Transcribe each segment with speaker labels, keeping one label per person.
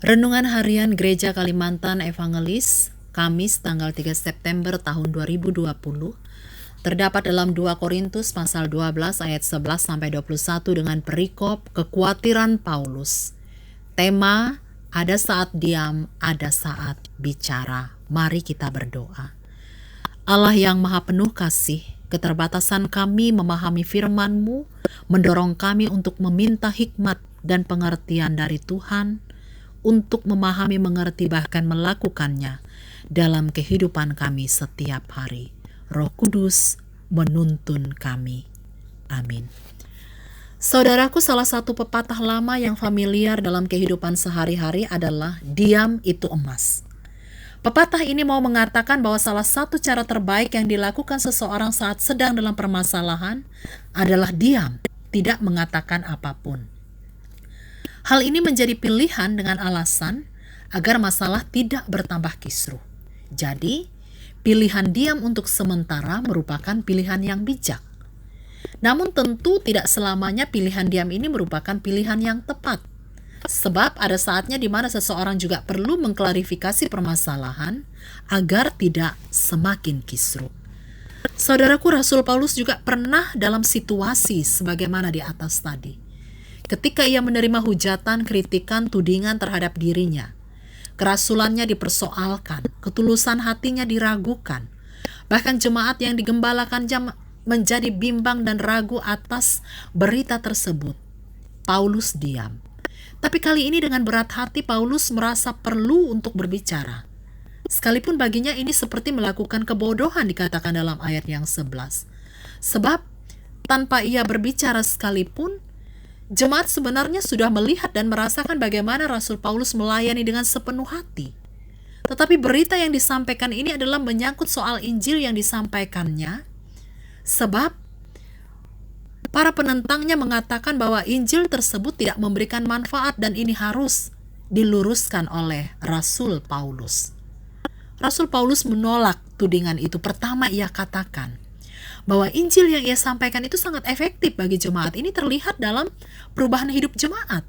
Speaker 1: Renungan Harian Gereja Kalimantan Evangelis, Kamis tanggal 3 September tahun 2020, terdapat dalam 2 Korintus pasal 12 ayat 11 sampai 21 dengan perikop kekhawatiran Paulus. Tema, ada saat diam, ada saat bicara. Mari kita berdoa. Allah yang Maha Penuh Kasih, keterbatasan kami memahami firman-Mu mendorong kami untuk meminta hikmat dan pengertian dari Tuhan untuk memahami, mengerti, bahkan melakukannya dalam kehidupan kami setiap hari. Roh Kudus menuntun kami. Amin. Saudaraku, salah satu pepatah lama yang familiar dalam kehidupan sehari-hari adalah diam itu emas. Pepatah ini mau mengatakan bahwa salah satu cara terbaik yang dilakukan seseorang saat sedang dalam permasalahan adalah diam, tidak mengatakan apapun. Hal ini menjadi pilihan dengan alasan agar masalah tidak bertambah kisruh. Jadi, pilihan diam untuk sementara merupakan pilihan yang bijak. Namun tentu tidak selamanya pilihan diam ini merupakan pilihan yang tepat. Sebab ada saatnya di mana seseorang juga perlu mengklarifikasi permasalahan agar tidak semakin kisruh. Saudaraku, Rasul Paulus juga pernah dalam situasi sebagaimana di atas tadi. Ketika ia menerima hujatan, kritikan, tudingan terhadap dirinya, kerasulannya dipersoalkan, ketulusan hatinya diragukan. Bahkan jemaat yang digembalakan menjadi bimbang dan ragu atas berita tersebut. Paulus diam. Tapi kali ini dengan berat hati Paulus merasa perlu untuk berbicara. Sekalipun baginya ini seperti melakukan kebodohan dikatakan dalam ayat yang 11. Sebab tanpa ia berbicara sekalipun, jemaat sebenarnya sudah melihat dan merasakan bagaimana Rasul Paulus melayani dengan sepenuh hati. Tetapi berita yang disampaikan ini adalah menyangkut soal Injil yang disampaikannya, sebab para penentangnya mengatakan bahwa Injil tersebut tidak memberikan manfaat dan ini harus diluruskan oleh Rasul Paulus. Rasul Paulus menolak tudingan itu. Pertama ia katakan bahwa Injil yang ia sampaikan itu sangat efektif bagi jemaat. Ini terlihat dalam perubahan hidup jemaat.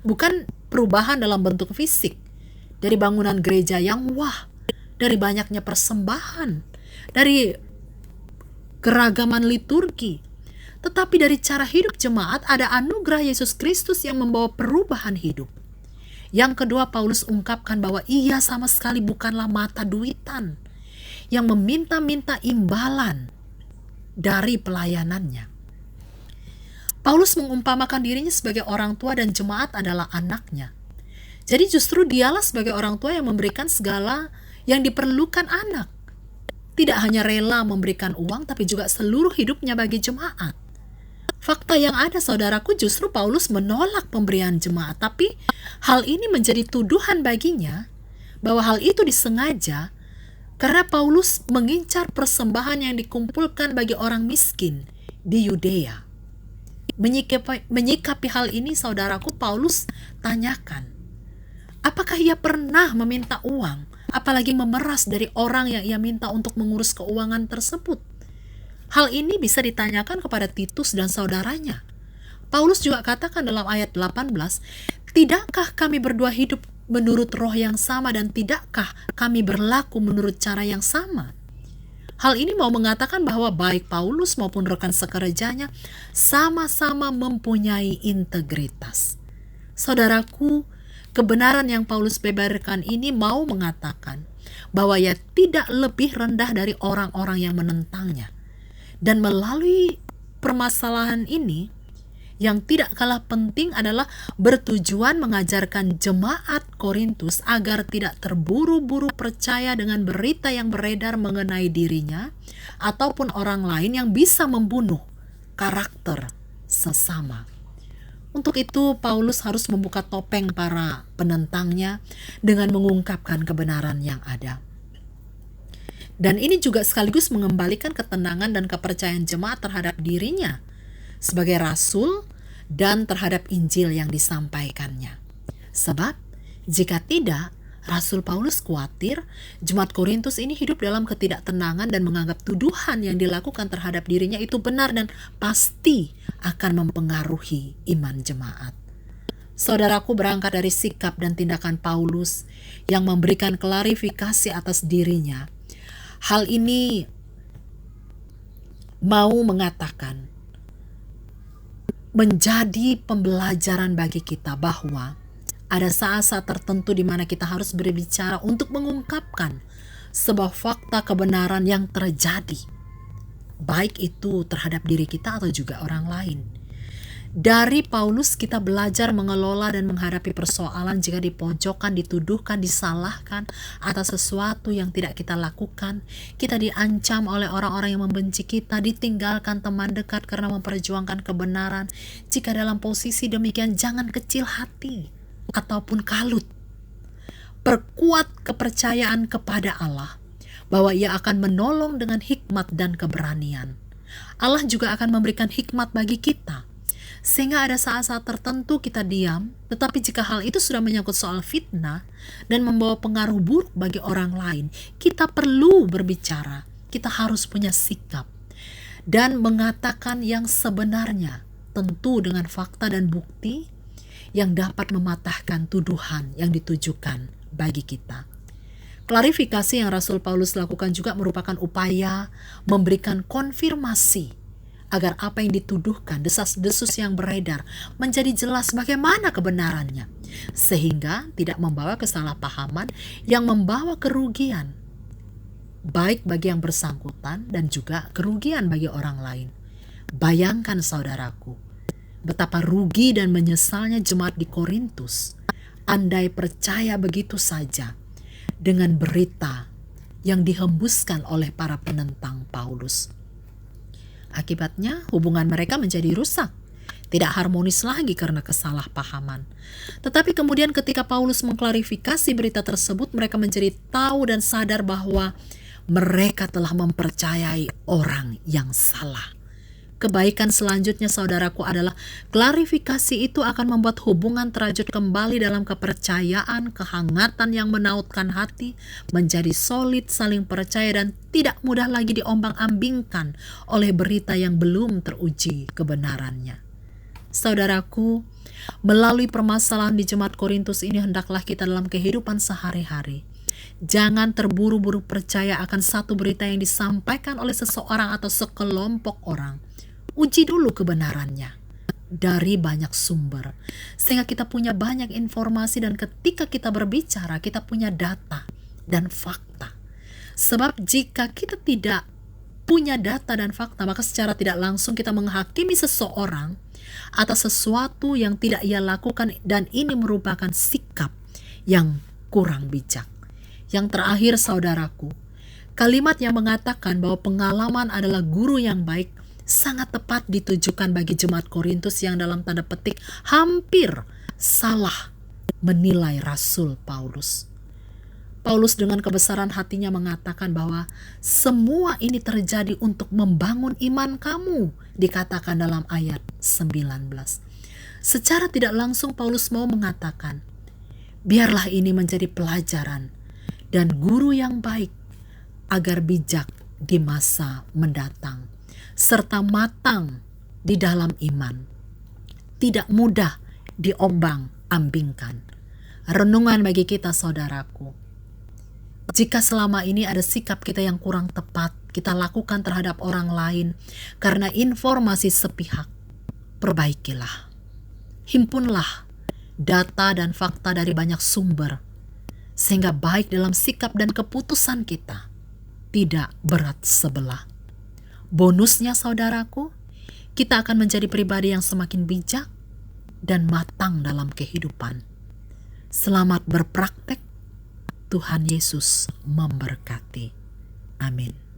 Speaker 1: Bukan perubahan dalam bentuk fisik. Dari bangunan gereja yang wah, dari banyaknya persembahan, dari keragaman liturgi. Tetapi dari cara hidup jemaat ada anugerah Yesus Kristus yang membawa perubahan hidup. Yang kedua, Paulus ungkapkan bahwa ia sama sekali bukanlah mata duitan yang meminta-minta imbalan dari pelayanannya. Paulus mengumpamakan dirinya sebagai orang tua dan jemaat adalah anaknya. Jadi justru dialah sebagai orang tua yang memberikan segala yang diperlukan anak. Tidak hanya rela memberikan uang, tapi juga seluruh hidupnya bagi jemaat. Fakta yang ada, saudaraku, justru Paulus menolak pemberian jemaat. Tapi hal ini menjadi tuduhan baginya bahwa hal itu disengaja karena Paulus mengincar persembahan yang dikumpulkan bagi orang miskin di Yudea. Menyikapi hal ini, saudaraku, Paulus tanyakan, apakah ia pernah meminta uang, apalagi memeras dari orang yang ia minta untuk mengurus keuangan tersebut? Hal ini bisa ditanyakan kepada Titus dan saudaranya. Paulus juga katakan dalam ayat 18, tidakkah kami berdua hidup menurut roh yang sama dan tidakkah kami berlaku menurut cara yang sama? Hal ini mau mengatakan bahwa baik Paulus maupun rekan sekerjanya sama-sama mempunyai integritas. Saudaraku, kebenaran yang Paulus beberkan ini mau mengatakan bahwa ia tidak lebih rendah dari orang-orang yang menentangnya. Dan melalui permasalahan ini, yang tidak kalah penting adalah bertujuan mengajarkan jemaat Korintus agar tidak terburu-buru percaya dengan berita yang beredar mengenai dirinya ataupun orang lain yang bisa membunuh karakter sesama. Untuk itu, Paulus harus membuka topeng para penentangnya dengan mengungkapkan kebenaran yang ada. Dan ini juga sekaligus mengembalikan ketenangan dan kepercayaan jemaat terhadap dirinya sebagai rasul dan terhadap Injil yang disampaikannya. Sebab jika tidak, Rasul Paulus khawatir jemaat Korintus ini hidup dalam ketidaktenangan dan menganggap tuduhan yang dilakukan terhadap dirinya itu benar dan pasti akan mempengaruhi iman jemaat. Saudaraku, berangkat dari sikap dan tindakan Paulus yang memberikan klarifikasi atas dirinya, hal ini mau mengatakan, menjadi pembelajaran bagi kita bahwa ada saat-saat tertentu di mana kita harus berbicara untuk mengungkapkan sebuah fakta kebenaran yang terjadi, baik itu terhadap diri kita atau juga orang lain. Dari Paulus kita belajar mengelola dan menghadapi persoalan jika dipojokkan, dituduhkan, disalahkan atas sesuatu yang tidak kita lakukan. Kita diancam oleh orang-orang yang membenci kita, ditinggalkan teman dekat karena memperjuangkan kebenaran. Jika dalam posisi demikian, jangan kecil hati ataupun kalut. Perkuat kepercayaan kepada Allah bahwa Ia akan menolong dengan hikmat dan keberanian. Allah juga akan memberikan hikmat bagi kita, sehingga ada saat-saat tertentu kita diam, tetapi jika hal itu sudah menyangkut soal fitnah dan membawa pengaruh buruk bagi orang lain, kita perlu berbicara. Kita harus punya sikap dan mengatakan yang sebenarnya, tentu dengan fakta dan bukti yang dapat mematahkan tuduhan yang ditujukan bagi kita. Klarifikasi yang Rasul Paulus lakukan juga merupakan upaya memberikan konfirmasi agar apa yang dituduhkan, desas-desus yang beredar menjadi jelas bagaimana kebenarannya, sehingga tidak membawa kesalahpahaman yang membawa kerugian, baik bagi yang bersangkutan dan juga kerugian bagi orang lain. Bayangkan saudaraku, betapa rugi dan menyesalnya jemaat di Korintus andai percaya begitu saja dengan berita yang dihembuskan oleh para penentang Paulus. Akibatnya hubungan mereka menjadi rusak, tidak harmonis lagi karena kesalahpahaman. Tetapi kemudian ketika Paulus mengklarifikasi berita tersebut, mereka menjadi tahu dan sadar bahwa mereka telah mempercayai orang yang salah. Kebaikan selanjutnya saudaraku adalah klarifikasi itu akan membuat hubungan terajut kembali dalam kepercayaan, kehangatan yang menautkan hati, menjadi solid, saling percaya dan tidak mudah lagi diombang-ambingkan oleh berita yang belum teruji kebenarannya. Saudaraku, melalui permasalahan di jemaat Korintus ini hendaklah kita dalam kehidupan sehari-hari jangan terburu-buru percaya akan satu berita yang disampaikan oleh seseorang atau sekelompok orang. Uji dulu kebenarannya dari banyak sumber, sehingga kita punya banyak informasi dan ketika kita berbicara, kita punya data dan fakta. Sebab jika kita tidak punya data dan fakta, maka secara tidak langsung kita menghakimi seseorang atas sesuatu yang tidak ia lakukan, dan ini merupakan sikap yang kurang bijak. Yang terakhir saudaraku, kalimat yang mengatakan bahwa pengalaman adalah guru yang baik sangat tepat ditujukan bagi jemaat Korintus yang dalam tanda petik hampir salah menilai Rasul Paulus. Paulus dengan kebesaran hatinya mengatakan bahwa semua ini terjadi untuk membangun iman kamu, dikatakan dalam ayat 19. Secara tidak langsung Paulus mau mengatakan, biarlah ini menjadi pelajaran dan guru yang baik agar bijak di masa mendatang, serta matang di dalam iman, tidak mudah diombang-ambingkan. Renungan bagi kita saudaraku, jika selama ini ada sikap kita yang kurang tepat kita lakukan terhadap orang lain karena informasi sepihak, perbaikilah. Himpunlah data dan fakta dari banyak sumber, sehingga baik dalam sikap dan keputusan kita tidak berat sebelah. Bonusnya saudaraku, kita akan menjadi pribadi yang semakin bijak dan matang dalam kehidupan. Selamat berpraktek. Tuhan Yesus memberkati. Amin.